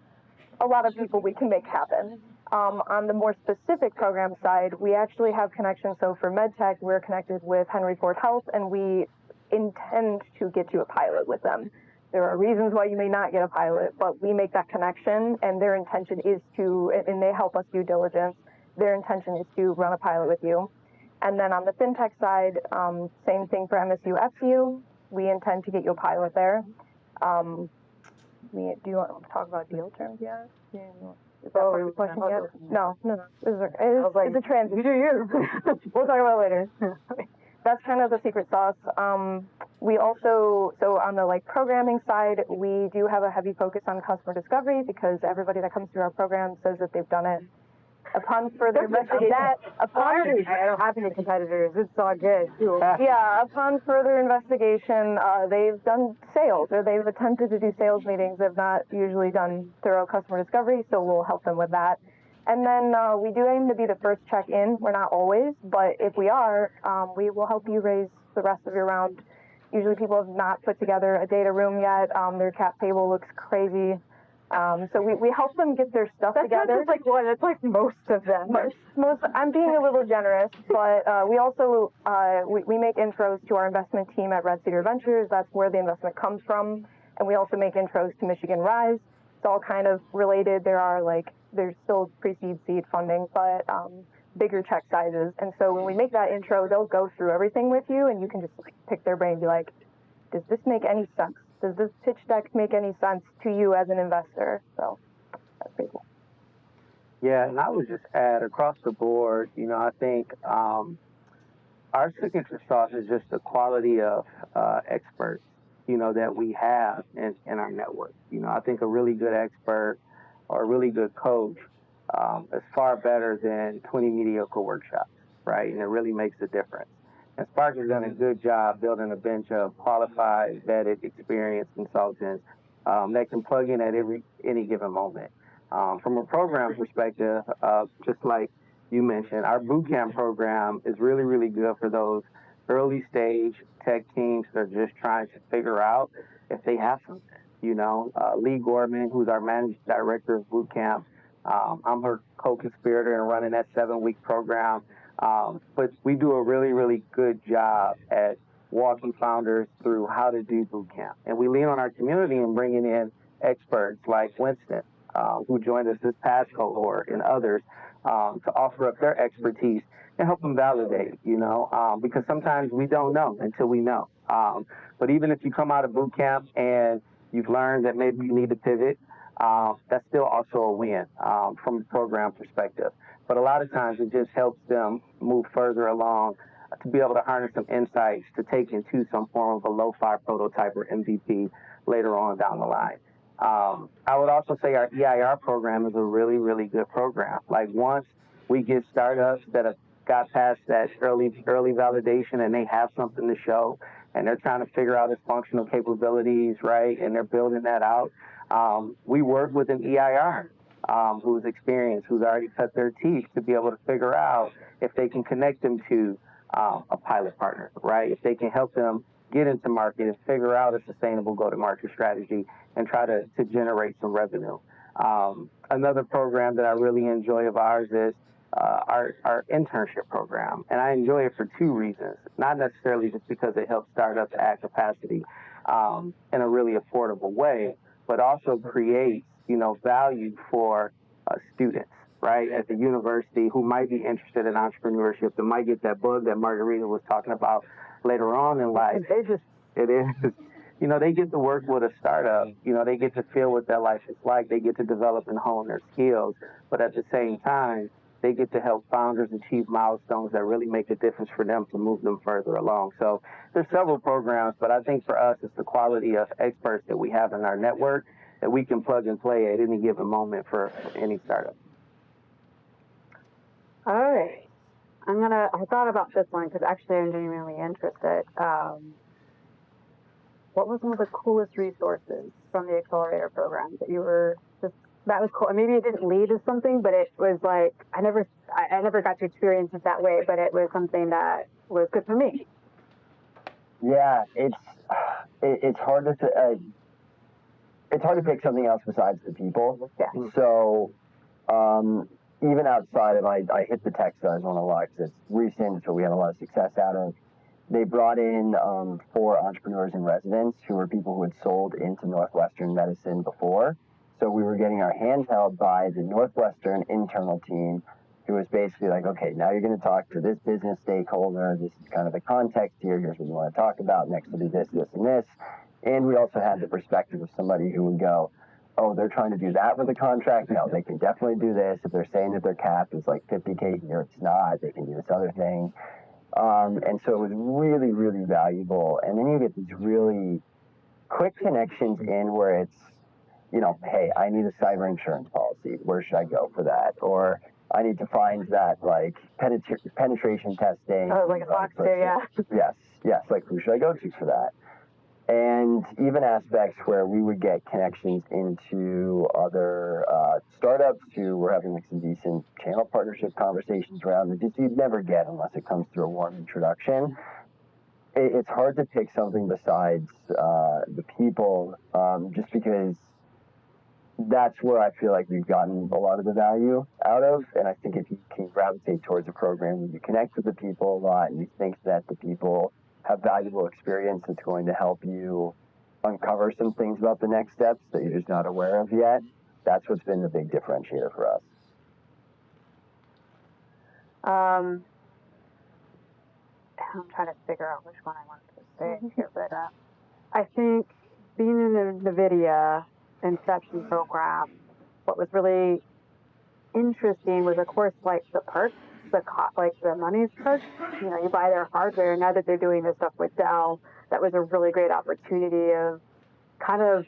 a lot of people we can make happen. On the more specific program side, we actually have connections. So for MedTech, we're connected with Henry Ford Health, and we intend to get you a pilot with them. There are reasons why you may not get a pilot, but we make that connection, and their intention is to, and they help us due diligence, their intention is to run a pilot with you. And then on the FinTech side, same thing for MSU FCU. We intend to get you a pilot there. Do you want to talk about deal terms yet? Is that part of the question yet? No. It's a transition. You do you. We'll talk about it later. That's kind of the secret sauce. We also, so on the like programming side, we do have a heavy focus on customer discovery, because everybody that comes through our program says that they've done it. Upon further investigation, I don't have any competitors. It's all good. Yeah, upon further investigation, they've done sales, or they've attempted to do sales meetings. They've not usually done thorough customer discovery, so we'll help them with that. And then we do aim to be the first check-in. We're not always, but if we are, we will help you raise the rest of your round. Usually people have not put together a data room yet. Their cap table looks crazy. So we help them get their stuff together. That's like one. That's like most of them. Most. I'm being a little generous, but we also we make intros to our investment team at Red Cedar Ventures. That's where the investment comes from, and we also make intros to Michigan Rise. It's all kind of related. There's still pre-seed seed funding, but bigger check sizes. And so when we make that intro, they'll go through everything with you, and you can just like pick their brain and be like, does this make any sense? Does this pitch deck make any sense to you as an investor? So that's pretty cool. Yeah, and I would just add across the board, I think our signature sauce is just the quality of experts, that we have in our network. I think a really good expert or a really good coach is far better than 20 mediocre workshops, right? And it really makes a difference. And Spark has done a good job building a bench of qualified, vetted, experienced consultants that can plug in at any given moment. From a program perspective, just like you mentioned, our bootcamp program is really, really good for those early stage tech teams that are just trying to figure out if they have something. Lee Gorman, who's our managing director of bootcamp, I'm her co-conspirator in running that 7-week program. But we do a really, really good job at walking founders through how to do bootcamp. And we lean on our community and bringing in experts like Winston, who joined us this past cohort, and others to offer up their expertise and help them validate, because sometimes we don't know until we know. But even if you come out of bootcamp and you've learned that maybe you need to pivot, that's still also a win from a program perspective. But a lot of times it just helps them move further along to be able to harness some insights to take into some form of a lo-fi prototype or MVP later on down the line. I would also say our EIR program is a really, really good program. Like once we get startups that have got past that early validation and they have something to show and they're trying to figure out its functional capabilities, right, and they're building that out, we work with an EIR who's experienced, who's already cut their teeth to be able to figure out if they can connect them to a pilot partner, right? If they can help them get into market and figure out a sustainable go-to-market strategy and try to generate some revenue. Another program that I really enjoy of ours is our internship program. And I enjoy it for two reasons, not necessarily just because it helps startups add capacity in a really affordable way, but also creates, value for students, right, at the university who might be interested in entrepreneurship, that might get that bug that Margarita was talking about later on in life. It is, they get to work with a startup. They get to feel what their life is like. They get to develop and hone their skills. But at the same time, they get to help founders achieve milestones that really make a difference for them to move them further along. So there's several programs, but I think for us, it's the quality of experts that we have in our network that we can plug and play at any given moment for any startup. All right. I thought about this one because actually I'm genuinely interested. What was one of the coolest resources from the Accelerator program that you were that was cool? Maybe it didn't lead to something, but it was like, I never got to experience it that way, but it was something that was good for me. Yeah, it's hard to pick something else besides the people. Yeah. So, even outside of, I hit the tech size one a lot because it's recent, so we had a lot of success out of. They brought in 4 entrepreneurs in residence who were people who had sold into Northwestern medicine before. So we were getting our hands held by the Northwestern internal team, who was basically like, okay, now you're going to talk to this business stakeholder. This is kind of the context here. Here's what you want to talk about. Next will be this, this, and this. And we also had the perspective of somebody who would go, oh, they're trying to do that with the contract. No, they can definitely do this. If they're saying that their cap is like $50K here, it's not. They can do this other thing. And so it was really, really valuable. And then you get these really quick connections in where it's, hey, I need a cyber insurance policy. Where should I go for that? Or I need to find that like penetration testing. Oh, like a box there, yeah. Yes. Like who should I go to for that? And even aspects where we would get connections into other startups who were having like some decent channel partnership conversations around that just you'd never get unless it comes through a warm introduction. It's hard to pick something besides the people, just because that's where I feel like we've gotten a lot of the value out of. And I think if you can gravitate towards a program where you connect with the people a lot and you think that the people have valuable experience that's going to help you uncover some things about the next steps that you're just not aware of yet, that's what's been the big differentiator for us. I'm trying to figure out which one I wanted to say here, but I think being in the NVIDIA Inception program, what was really interesting was, of course, like the perks, like the money's perks. You buy their hardware. Now that they're doing this stuff with Dell, that was a really great opportunity of kind of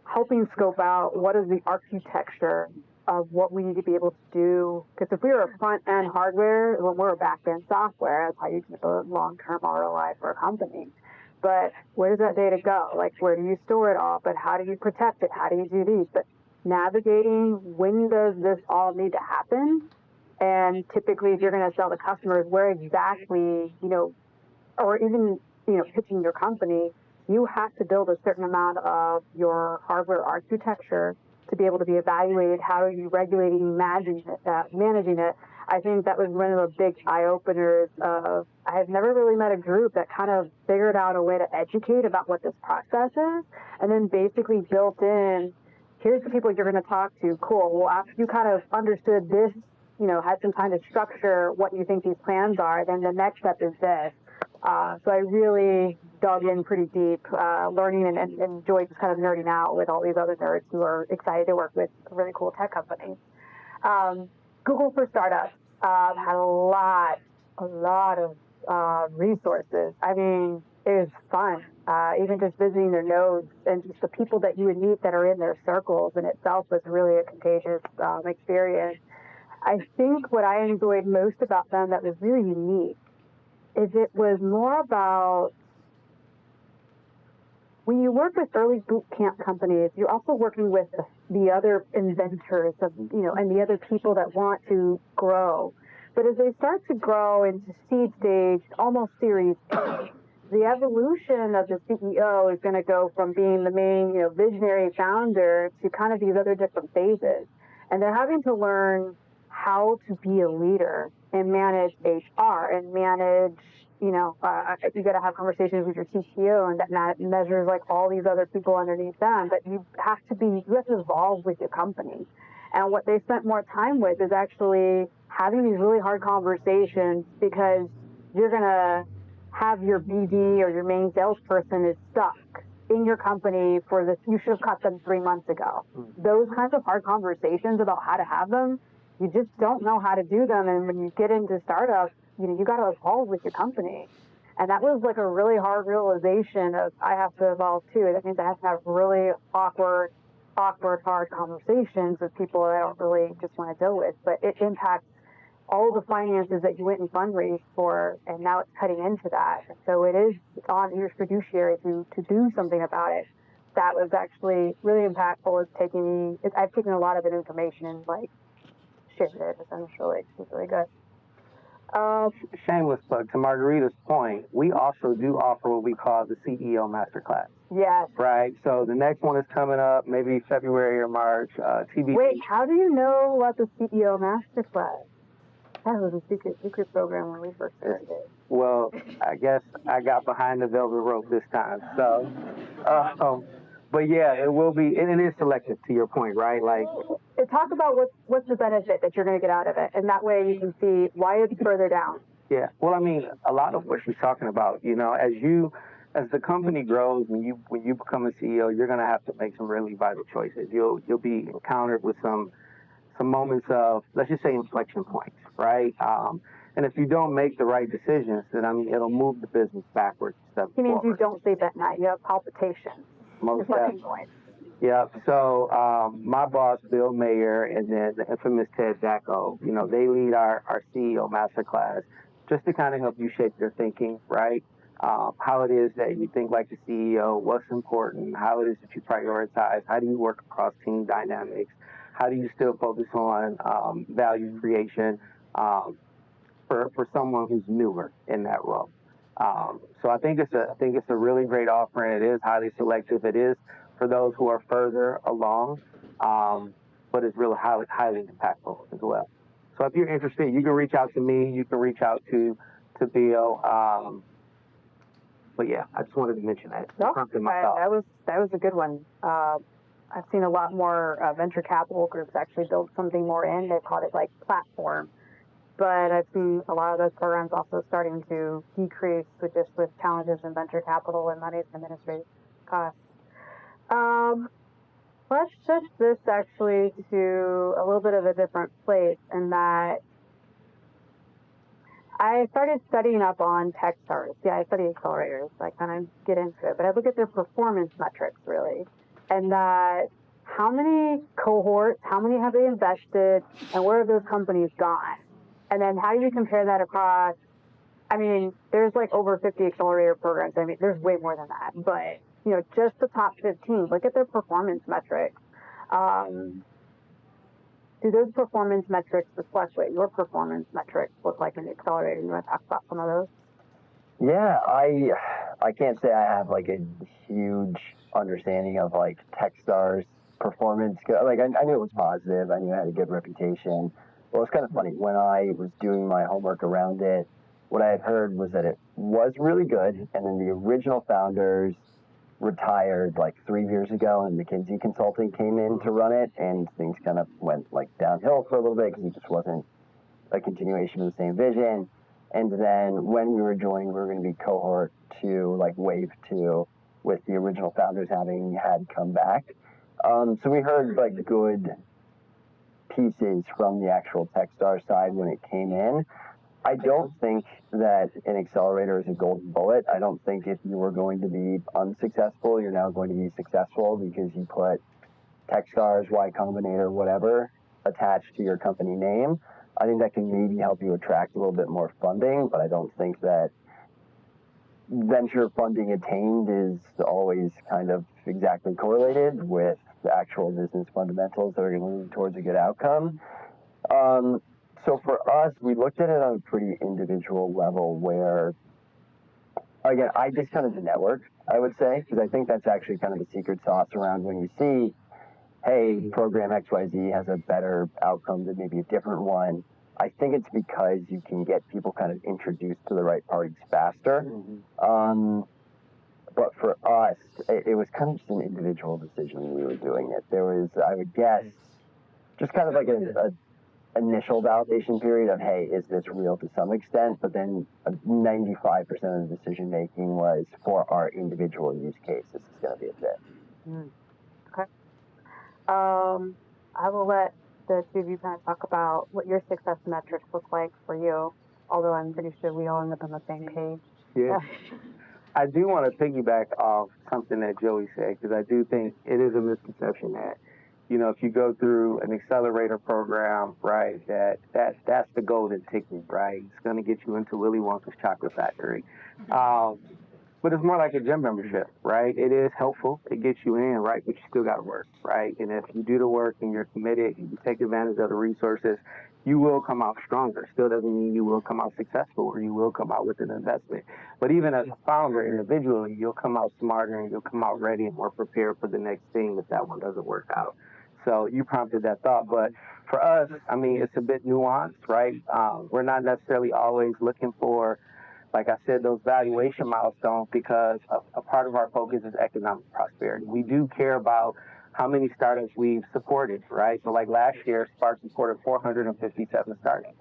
helping scope out what is the architecture of what we need to be able to do. Because if we were a front-end hardware, when we're a back-end software, that's how you get a long-term ROI for a company. But where does that data go? Like, where do you store it all? But how do you protect it? How do you do these? But navigating, when does this all need to happen? And typically, if you're going to sell to customers, where exactly, or even, pitching your company, you have to build a certain amount of your hardware architecture to be able to be evaluated. How are you regulating and managing it? I think that was one of the big eye-openers of, I've never really met a group that kind of figured out a way to educate about what this process is, and then basically built in, here's the people you're going to talk to. Cool. Well, after you kind of understood this, had some time to structure what you think these plans are, then the next step is this. So I really dug in pretty deep, learning and enjoyed just kind of nerding out with all these other nerds who are excited to work with really cool tech companies. Google for Startups had a lot of resources. I mean, it was fun. Even just visiting their nodes and just the people that you would meet that are in their circles in itself was really a contagious experience. I think what I enjoyed most about them that was really unique is it was more about, when you work with early boot camp companies, you're also working with the other inventors and the other people that want to grow. But as they start to grow into seed stage, almost Series A, the evolution of the CEO is going to go from being the main, visionary founder to kind of these other different phases. And they're having to learn how to be a leader and manage HR and manage, you got to have conversations with your CTO, and that measures like all these other people underneath them. But you have to evolve with your company. And what they spent more time with is actually having these really hard conversations, because you're going to have your BD or your main salesperson is stuck. in your company for this, you should have cut them 3 months ago. Those kinds of hard conversations about how to have them, you just don't know how to do them. And when you get into startups, you got to evolve with your company. And that was like a really hard realization of I have to evolve too. That means I have to have really awkward, hard conversations with people that I don't really just want to deal with. But it impacts all the finances that you went and fundraised for, and now it's cutting into that. So it is on your fiduciary to do something about it. That was actually really impactful. I've taken a lot of the information and like shared it essentially. It's really good. Shameless plug. To Margarita's point, we also do offer what we call the CEO Masterclass. Yes. Right. So the next one is coming up, maybe February or March. TBD. Wait, how do you know about the CEO Masterclass? That was a secret program when we first started. Well, I guess I got behind the velvet rope this time. So, but yeah, it will be, and it is selective to your point, right? Like, talk about what's the benefit that you're going to get out of it, and that way you can see why it's further down. Yeah. Well, I mean, a lot of what she's talking about, as the company grows, when you become a CEO, you're going to have to make some really vital choices. You'll be encountered with some moments of, let's just say, inflection points, right? And if you don't make the right decisions, then it'll move the business backwards. He means you don't sleep at night. You have palpitations. Most definitely. Yeah. So my boss, Bill Mayer, and then the infamous Ted Zacko, they lead our CEO Masterclass just to kind of help you shape your thinking, right? How it is that you think like the CEO, what's important, how it is that you prioritize, how do you work across team dynamics, how do you still focus on value creation for someone who's newer in that role. So I think it's a really great offering. It is highly selective. It is for those who are further along, but it's really highly impactful as well. So if you're interested, you can reach out to me. You can reach out to Bill. But yeah, I just wanted to mention that. No, that was a good one. I've seen a lot more venture capital groups actually build something more in. They called it like platform. But I've seen a lot of those programs also starting to decrease with challenges in venture capital and money administrative costs. Let's shift this actually to a little bit of a different place in that I started studying up on Techstars. Yeah, I study accelerators. I kind of get into it, but I look at their performance metrics really, and that how many cohorts, how many have they invested, and where have those companies gone? And then how do you compare that across? I mean, there's like over 50 accelerator programs. I mean, there's way more than that, but just the top 15. Look at their performance metrics. Do those performance metrics reflect what your performance metrics look like in the accelerator? You want to talk about some of those? Yeah, I can't say I have like a huge understanding of like Techstars performance. Like I knew it was positive. I knew it had a good reputation. Well, it's kind of funny. When I was doing my homework around it, what I had heard was that it was really good, and then the original founders retired like 3 years ago, and McKinsey Consulting came in to run it, and things kind of went like downhill for a little bit because it just wasn't a continuation of the same vision. And then when we were joining, we were going to be cohort 2, like wave 2, with the original founders having had come back. So we heard like good pieces from the actual Techstars side when it came in. I don't think that an accelerator is a golden bullet. I don't think if you were going to be unsuccessful, you're now going to be successful because you put Techstars, Y Combinator, whatever, attached to your company name. I think that can maybe help you attract a little bit more funding, but I don't think that venture funding attained is always kind of exactly correlated with the actual business fundamentals that are going to lead towards a good outcome. So for us, we looked at it on a pretty individual level where, again, I discounted the network, I would say, because I think that's actually kind of the secret sauce around when you see, hey, program XYZ has a better outcome than maybe a different one. I think it's because you can get people kind of introduced to the right parties faster. But for us, it was kind of just an individual decision when we were doing it. There was, I would guess, just kind of like initial validation period of, hey, is this real to some extent? But then 95% of the decision making was for our individual use case, this is going to be a fit. Okay. I will let the two of you kind of talk about what your success metrics look like for you, although I'm pretty sure we all end up on the same page. Yeah. I do want to piggyback off something that Joey said, because I do think it is a misconception that, if you go through an accelerator program, right, that's the golden ticket, right? It's going to get you into Willy Wonka's chocolate factory. But it's more like a gym membership, right? It is helpful. It gets you in, right? But you still got to work, right? And if you do the work and you're committed and you take advantage of the resources, you will come out stronger. Still doesn't mean you will come out successful or you will come out with an investment. But even as a founder individually, you'll come out smarter and you'll come out ready and more prepared for the next thing if that one doesn't work out. So you prompted that thought. But for us, I mean, it's a bit nuanced, right? We're not necessarily always looking for, like I said, those valuation milestones, because a part of our focus is economic prosperity. We do care about how many startups we've supported, right? So like last year, Spark supported 457 startups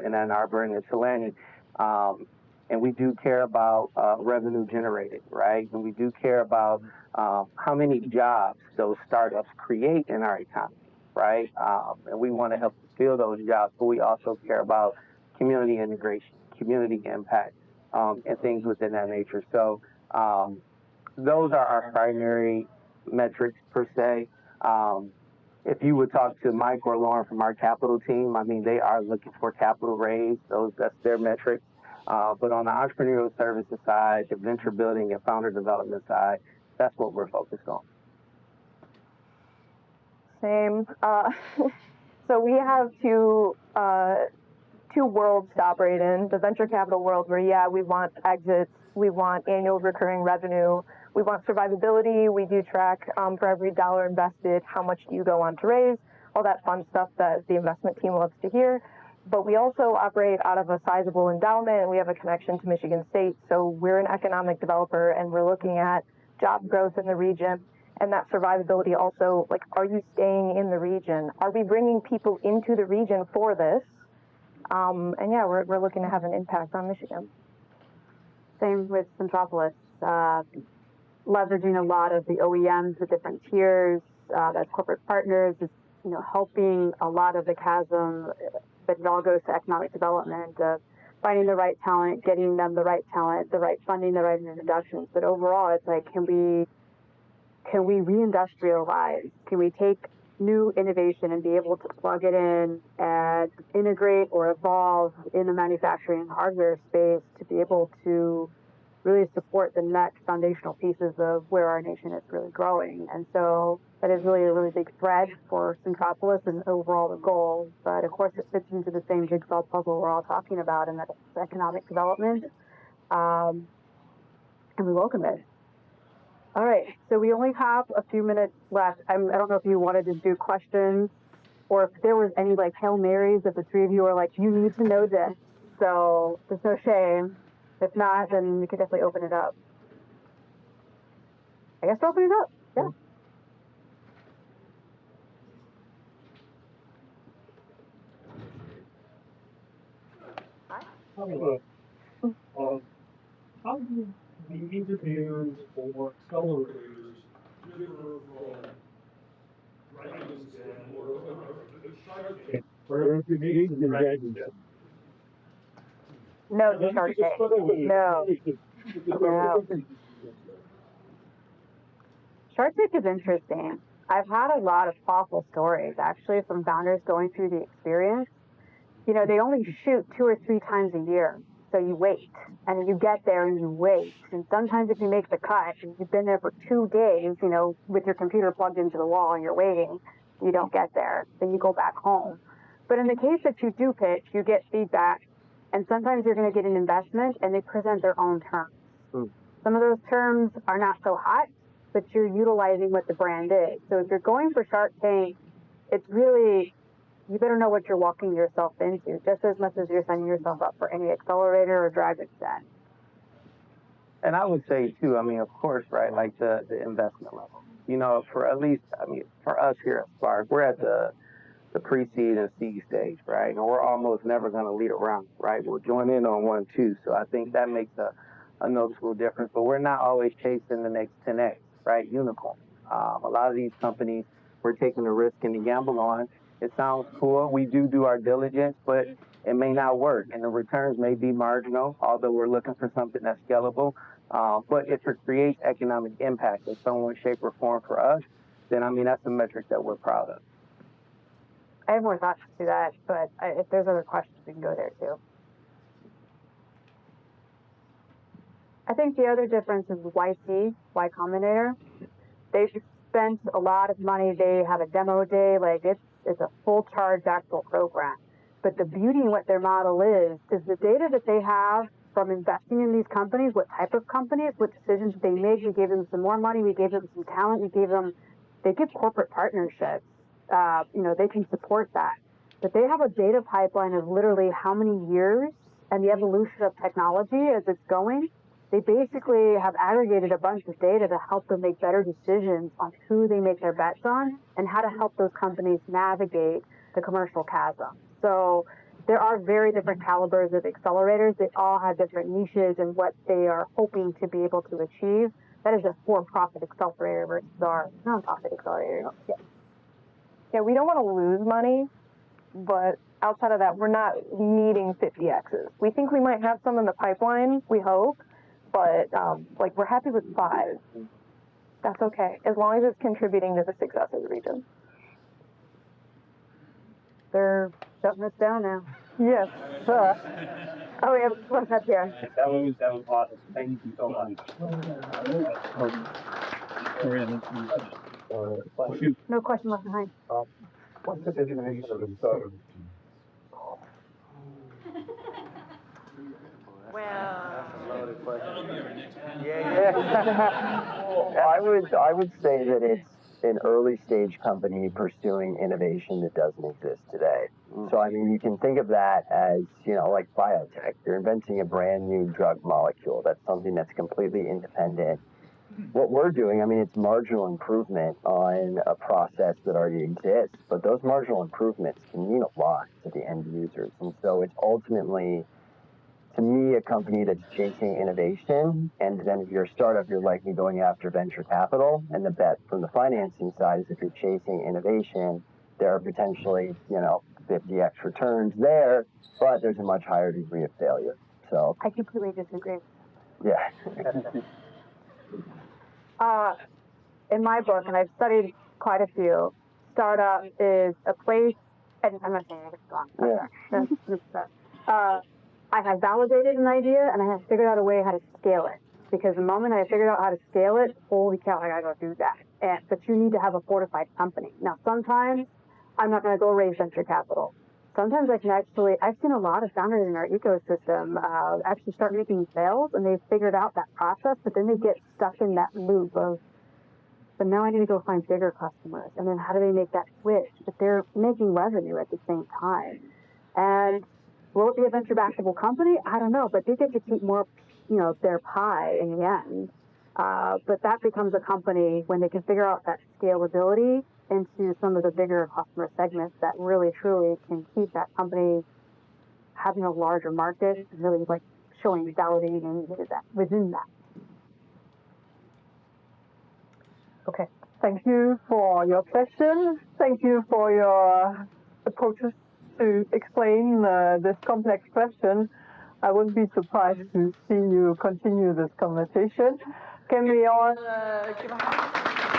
in Ann Arbor and in Tulane. And we do care about revenue generated, right? And we do care about how many jobs those startups create in our economy, right? And we want to help fill those jobs, but we also care about community integration, community impact, and things within that nature. So those are our primary metrics per se. If you would talk to Mike or Lauren from our capital team, I mean, they are looking for capital raise. That's their metrics. But on the entrepreneurial services side, the venture building and founder development side, that's what we're focused on. Same. So we have two worlds to operate in. The venture capital world where, we want exits, we want annual recurring revenue, we want survivability, we do track for every dollar invested, how much do you go on to raise, all that fun stuff that the investment team loves to hear. But we also operate out of a sizable endowment, and we have a connection to Michigan State. So we're an economic developer, and we're looking at job growth in the region. And that survivability also, like, are you staying in the region? Are we bringing people into the region for this? We're looking to have an impact on Michigan. Same with Centropolis, leveraging a lot of the OEMs, the different tiers, as corporate partners, is, helping a lot of the chasm, but it all goes to economic development, finding the right talent, getting them the right talent, the right funding, the right introductions. But overall, it's like, can we reindustrialize? Can we take new innovation and be able to plug it in and integrate or evolve in the manufacturing and hardware space to be able to really support the next foundational pieces of where our nation is really growing? And so that is really a really big thread for Centropolis and overall the goal. But of course, it fits into the same jigsaw puzzle we're all talking about, and that's economic development. And we welcome it. All right, so we only have a few minutes left. I don't know if you wanted to do questions or if there was any like Hail Marys that the three of you are like, you need to know this. So there's no shame. If not, then we could definitely open it up. I guess open it up. Yeah. How do the interviews or accelerators differ from writing an exam or a Shark Tank, where if you engage in writing them? No, the Shark Tank. No. No. Shark Tank is interesting. I've had a lot of awful stories actually from founders going through the experience. They only shoot 2 or 3 times a year. So you wait, and you get there and you wait. And sometimes if you make the cut, and you've been there for 2 days, with your computer plugged into the wall and you're waiting, you don't get there, then you go back home. But in the case that you do pitch, you get feedback, and sometimes you're going to get an investment, and they present their own terms. Some of those terms are not so hot, but you're utilizing what the brand is. So if you're going for Shark Tank, it's really, you better know what you're walking yourself into, just as much as you're signing yourself up for any accelerator or drive extend. And I would say too, I mean, of course, right, like the investment level. For at least, for us here at Spark, we're at the the pre-seed and seed stage, right? And we're almost never going to lead around, right? We'll join in on one, too. So I think that makes a noticeable difference. But we're not always chasing the next 10x, right? Unicorn. A lot of these companies we're taking the risk and the gamble on. It sounds cool. We do our diligence, but it may not work, and the returns may be marginal, although we're looking for something that's scalable. But if it creates economic impact in some way, shape, or form for us, then, I mean, that's a metric that we're proud of. I have more thoughts to that, but if there's other questions, we can go there too. I think the other difference is YC, Y Combinator. They've spent a lot of money. They have a demo day. Like it's a full charge actual program. But the beauty in what their model is the data that they have from investing in these companies, what type of companies, what decisions they made. We gave them some more money. We gave them some talent. They give corporate partnerships. They can support that. But they have a data pipeline of literally how many years and the evolution of technology as it's going. They basically have aggregated a bunch of data to help them make better decisions on who they make their bets on and how to help those companies navigate the commercial chasm. So there are very different calibers of accelerators. They all have different niches and what they are hoping to be able to achieve. That is a for-profit accelerator versus our non-profit accelerator. Yeah, we don't want to lose money, but outside of that, we're not needing 50Xs. We think we might have some in the pipeline, we hope, but we're happy with 5. That's okay, as long as it's contributing to the success of the region. They're shutting us down now. Yes. Oh, we have one up here. That was awesome. Thank you so much. No question left behind. What's the definition of a startup? That's a loaded question. I would say that it's an early stage company pursuing innovation that doesn't exist today. So I mean, you can think of that as, like biotech. You're inventing a brand new drug molecule. That's something that's completely independent. What we're doing, I mean, it's marginal improvement on a process that already exists, but those marginal improvements can mean a lot to the end users. And so it's ultimately, to me, a company that's chasing innovation, and then if you're a startup, you're likely going after venture capital, and the bet from the financing side is if you're chasing innovation, there are potentially, 50x returns there, but there's a much higher degree of failure. So I completely disagree. yeah. In my book, and I've studied quite a few, startup is a place, and I'm not saying it's wrong. Yeah. I have validated an idea, and I have figured out a way how to scale it. Because the moment I figured out how to scale it, holy cow, I gotta go do that. But you need to have a fortified company. Now, sometimes I'm not gonna go raise venture capital. Sometimes I've seen a lot of founders in our ecosystem actually start making sales, and they've figured out that process, but then they get stuck in that loop of, but now I need to go find bigger customers. And then how do they make that switch? But they're making revenue at the same time. And will it be a venture backable company? I don't know, but they get to keep more, their pie in the end. But that becomes a company when they can figure out that scalability into some of the bigger customer segments that really, truly can keep that company having a larger market and really showing validating within that. Okay. Thank you for your question. Thank you for your approaches to explain this complex question. I wouldn't be surprised to see you continue this conversation. Can we all give a hand?